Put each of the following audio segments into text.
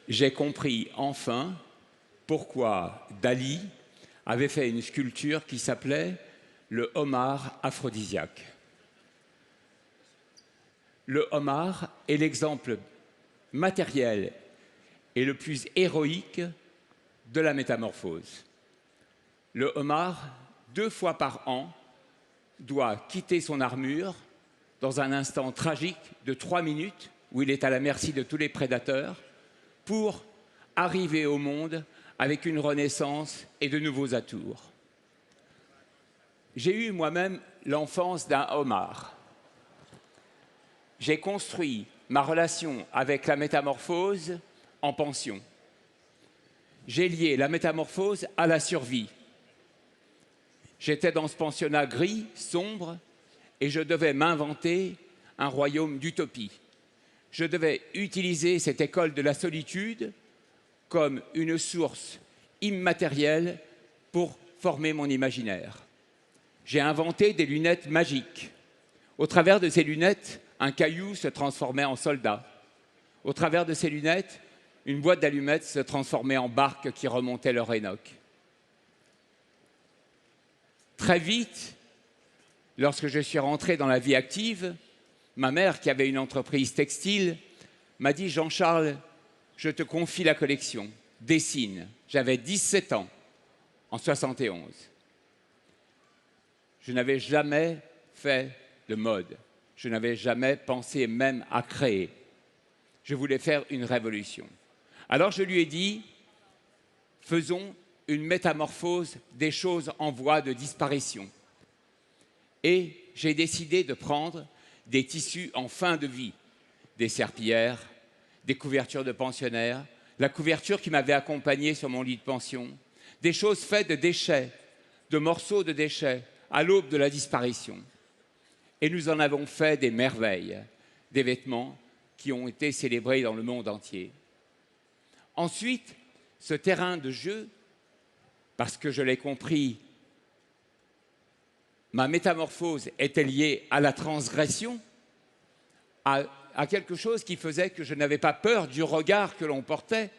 j'ai compris enfin pourquoi Dali avait fait une sculpture qui s'appelait le homard aphrodisiaque. Le homard est l'exemple matériel et le plus héroïque de la métamorphose. Le homard, 2 fois par an, doit quitter son armure dans un instant tragique de 3 minutes où il est à la merci de tous les prédateurs pour arriver au monde avec une renaissance et de nouveaux atours. J'ai eu moi-même l'enfance d'un homard. J'ai construit ma relation avec la métamorphose en pension. J'ai lié la métamorphose à la survie. J'étais dans ce pensionnat gris, sombre, et je devais m'inventer un royaume d'utopie. Je devais utiliser cette école de la solitude comme une source immatérielle pour former mon imaginaire. J'ai inventé des lunettes magiques. Au travers de ces lunettes, un caillou se transformait en soldat. Au travers de ces lunettes, une boîte d'allumettes se transformait en barque qui remontait l'Orénoque. Très vite, lorsque je suis rentré dans la vie active, ma mère, qui avait une entreprise textile, m'a dit « Jean-Charles, je te confie la collection, dessine ». J'avais 17 ans, en 71. Je n'avais jamais fait de mode. Je n'avais jamais pensé même à créer. Je voulais faire une révolution. Alors je lui ai dit, faisons une métamorphose des choses en voie de disparition. Et j'ai décidé de prendre des tissus en fin de vie, des serpillères, des couvertures de pensionnaires, la couverture qui m'avait accompagné sur mon lit de pension, des choses faites de déchets, de morceaux de déchets, à l'aube de la disparition. Et nous en avons fait des merveilles, des vêtements qui ont été célébrés dans le monde entier. Ensuite, ce terrain de jeu, parce que je l'ai compris, ma métamorphose était liée à la transgression, à quelque chose qui faisait que je n'avais pas peur du regard que l'on portait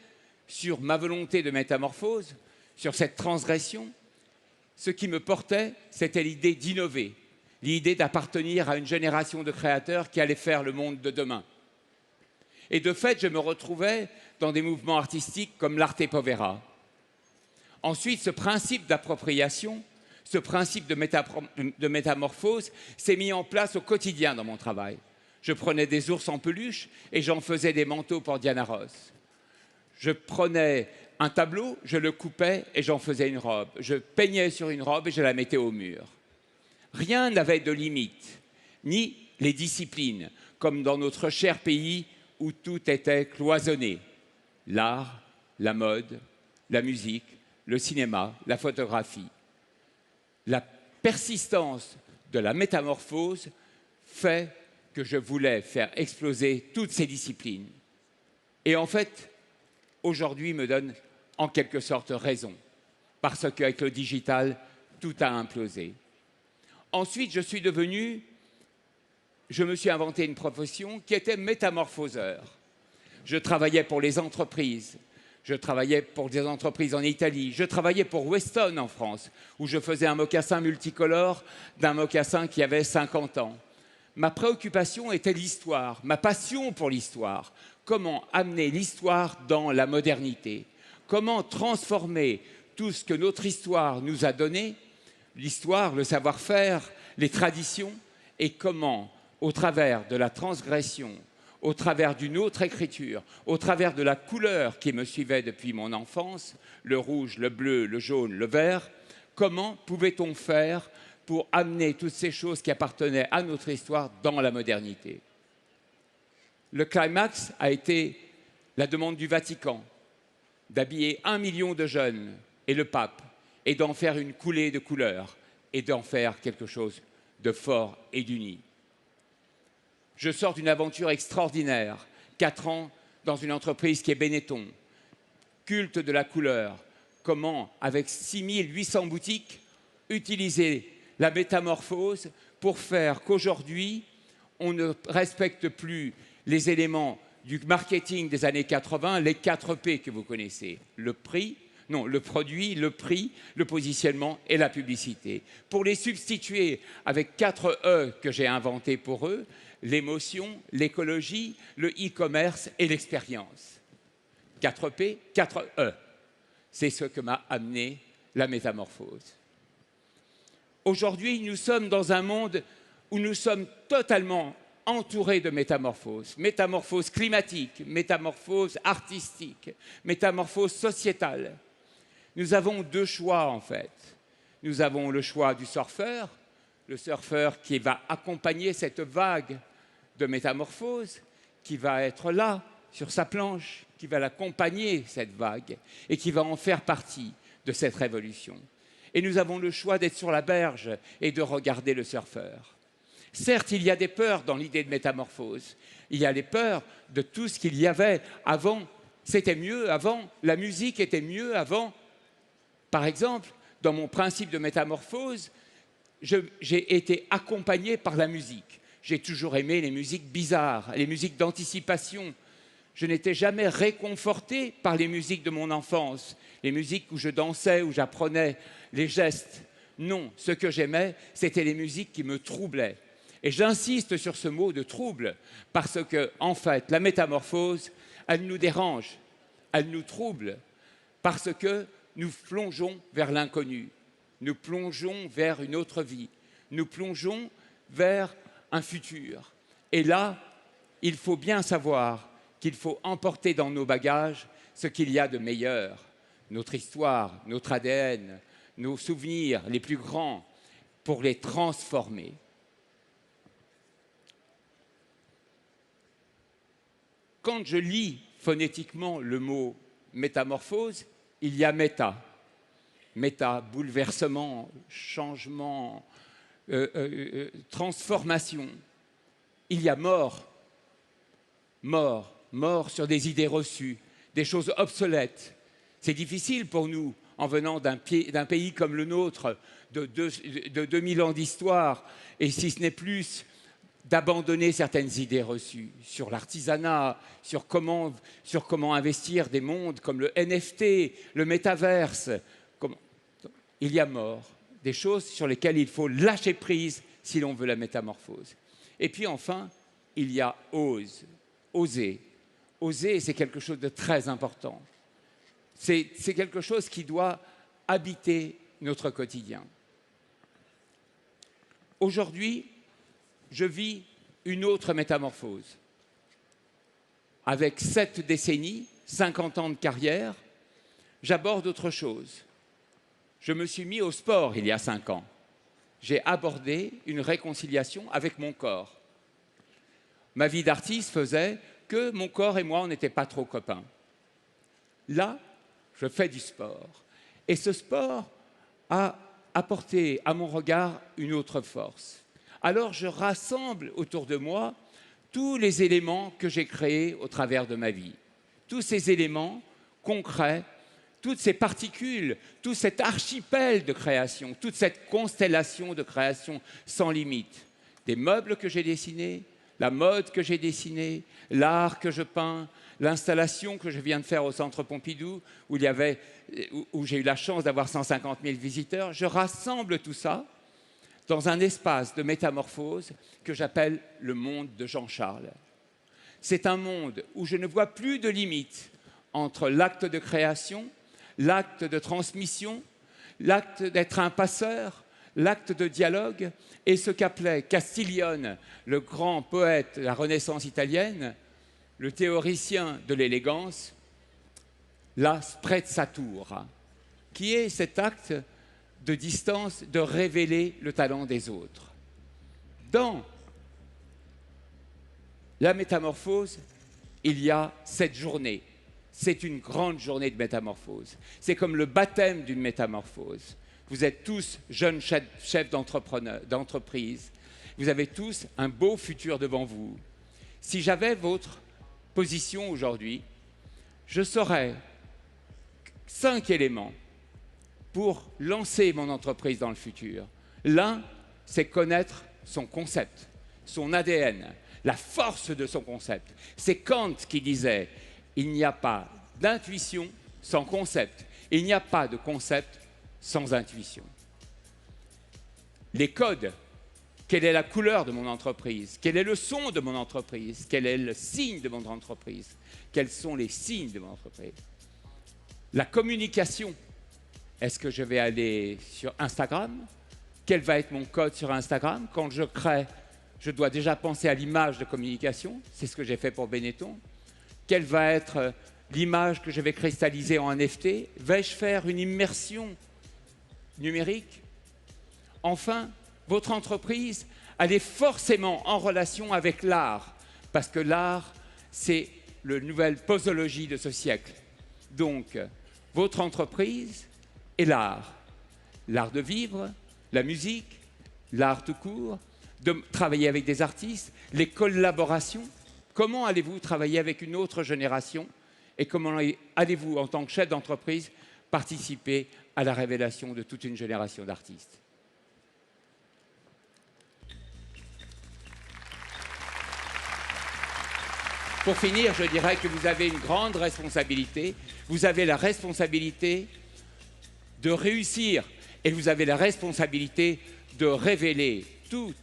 sur ma volonté de métamorphose, sur cette transgression. Ce qui me portait, c'était l'idée d'innover, l'idée d'appartenir à une génération de créateurs qui allait faire le monde de demain. Et de fait, je me retrouvais dans des mouvements artistiques comme l'Arte Povera. Ensuite, ce principe d'appropriation, ce principe de métamorphose s'est mis en place au quotidien dans mon travail. Je prenais des ours en peluche et j'en faisais des manteaux pour Diana Ross. Je prenais un tableau, je le coupais et j'en faisais une robe. Je peignais sur une robe et je la mettais au mur. Rien n'avait de limite, ni les disciplines, comme dans notre cher pays où tout était cloisonné. L'art, la mode, la musique, le cinéma, la photographie. La persistance de la métamorphose fait que je voulais faire exploser toutes ces disciplines. Et en fait, aujourd'hui me donne en quelque sorte raison, parce qu'avec le digital, tout a implosé. Ensuite, je me suis inventé une profession qui était métamorphoseur. Je travaillais pour les entreprises, je travaillais pour des entreprises en Italie, je travaillais pour Weston en France, où je faisais un mocassin multicolore d'un mocassin qui avait 50 ans. Ma préoccupation était l'histoire, ma passion pour l'histoire. Comment amener l'histoire dans la modernité? Comment transformer tout ce que notre histoire nous a donné, l'histoire, le savoir-faire, les traditions, et comment, au travers de la transgression, au travers d'une autre écriture, au travers de la couleur qui me suivait depuis mon enfance, le rouge, le bleu, le jaune, le vert, comment pouvait-on faire pour amener toutes ces choses qui appartenaient à notre histoire dans la modernité? Le climax a été la demande du Vatican d'habiller 1 million de jeunes et le pape, et d'en faire une coulée de couleurs, et d'en faire quelque chose de fort et d'uni. Je sors d'une aventure extraordinaire, 4 ans dans une entreprise qui est Benetton, culte de la couleur. Comment, avec 6800 boutiques, utiliser la métamorphose pour faire qu'aujourd'hui, on ne respecte plus les éléments du marketing des années 80, les 4 P que vous connaissez. Le prix, non, le produit, le prix, le positionnement et la publicité. Pour les substituer avec 4 E que j'ai inventés pour eux, l'émotion, l'écologie, le e-commerce et l'expérience. 4 P, 4 E. C'est ce que m'a amené la métamorphose. Aujourd'hui, nous sommes dans un monde où nous sommes totalement entourés de métamorphoses. Métamorphose climatique, métamorphose artistique, métamorphose sociétale. Nous avons 2 choix en fait. Nous avons le choix du surfeur, le surfeur qui va accompagner cette vague de métamorphose, qui va être là, sur sa planche, qui va l'accompagner, cette vague, et qui va en faire partie de cette révolution. Et nous avons le choix d'être sur la berge et de regarder le surfeur. Certes, il y a des peurs dans l'idée de métamorphose. Il y a les peurs de tout ce qu'il y avait avant. C'était mieux avant, la musique était mieux avant. Par exemple, dans mon principe de métamorphose, j'ai été accompagné par la musique. J'ai toujours aimé les musiques bizarres, les musiques d'anticipation. Je n'étais jamais réconforté par les musiques de mon enfance, les musiques où je dansais, où j'apprenais les gestes. Non, ce que j'aimais, c'était les musiques qui me troublaient. Et j'insiste sur ce mot de trouble, parce que, en fait, la métamorphose, elle nous dérange, elle nous trouble, parce que nous plongeons vers l'inconnu, nous plongeons vers une autre vie, nous plongeons vers un futur. Et là, il faut bien savoir qu'il faut emporter dans nos bagages ce qu'il y a de meilleur, notre histoire, notre ADN, nos souvenirs les plus grands, pour les transformer. Quand je lis phonétiquement le mot métamorphose, il y a méta. Méta, bouleversement, changement, transformation. Il y a mort. Mort. Mort sur des idées reçues, des choses obsolètes. C'est difficile pour nous, en venant d'un pays comme le nôtre, de 2000 ans d'histoire, et si ce n'est plus, d'abandonner certaines idées reçues sur l'artisanat, sur comment investir des mondes comme le NFT, le métaverse. Il y a mort, des choses sur lesquelles il faut lâcher prise si l'on veut la métamorphose. Et puis enfin, il y a ose, oser. Oser, c'est quelque chose de très important. C'est quelque chose qui doit habiter notre quotidien. Aujourd'hui, je vis une autre métamorphose. Avec 7 décennies, 50 ans de carrière, j'aborde autre chose. Je me suis mis au sport il y a 5 ans. J'ai abordé une réconciliation avec mon corps. Ma vie d'artiste faisait que mon corps et moi, on n'était pas trop copains. Là, je fais du sport. Et ce sport a apporté à mon regard une autre force. Alors, je rassemble autour de moi tous les éléments que j'ai créés au travers de ma vie. Tous ces éléments concrets, toutes ces particules, tout cet archipel de création, toute cette constellation de création sans limite. Des meubles que j'ai dessinés, la mode que j'ai dessinée, l'art que je peins, l'installation que je viens de faire au Centre Pompidou, où j'ai eu la chance d'avoir 150 000 visiteurs. Je rassemble tout ça dans un espace de métamorphose que j'appelle le monde de Jean-Charles. C'est un monde où je ne vois plus de limite entre l'acte de création, l'acte de transmission, l'acte d'être un passeur, l'acte de dialogue, et ce qu'appelait Castiglione, le grand poète de la Renaissance italienne, le théoricien de l'élégance, la sprezzatura, qui est cet acte de distance, de révéler le talent des autres. Dans la métamorphose, il y a cette journée. C'est une grande journée de métamorphose. C'est comme le baptême d'une métamorphose. Vous êtes tous jeunes chefs d'entreprise. Vous avez tous un beau futur devant vous. Si j'avais votre position aujourd'hui, je saurais 5 éléments pour lancer mon entreprise dans le futur. L'un, c'est connaître son concept, son ADN, la force de son concept. C'est Kant qui disait « Il n'y a pas d'intuition sans concept, et il n'y a pas de concept sans intuition ». Les codes, quelle est la couleur de mon entreprise? Quel est le son de mon entreprise? Quel est le signe de mon entreprise? Quels sont les signes de mon entreprise? La communication, est-ce que je vais aller sur Instagram? Quel va être mon code sur Instagram? Quand je crée, je dois déjà penser à l'image de communication. C'est ce que j'ai fait pour Benetton. Quelle va être l'image que je vais cristalliser en NFT? Vais-je faire une immersion numérique? Enfin, votre entreprise, elle est forcément en relation avec l'art, parce que l'art, c'est la nouvelle posologie de ce siècle. Donc, votre entreprise est l'art. L'art de vivre, la musique, l'art tout court, de travailler avec des artistes, les collaborations. Comment allez-vous travailler avec une autre génération et comment allez-vous, en tant que chef d'entreprise, participer à la révélation de toute une génération d'artistes? Pour finir, je dirais que vous avez une grande responsabilité. Vous avez la responsabilité de réussir et vous avez la responsabilité de révéler tous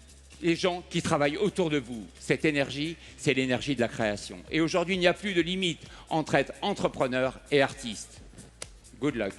les gens qui travaillent autour de vous. Cette énergie, c'est l'énergie de la création. Et aujourd'hui, il n'y a plus de limite entre être entrepreneur et artiste. Good luck.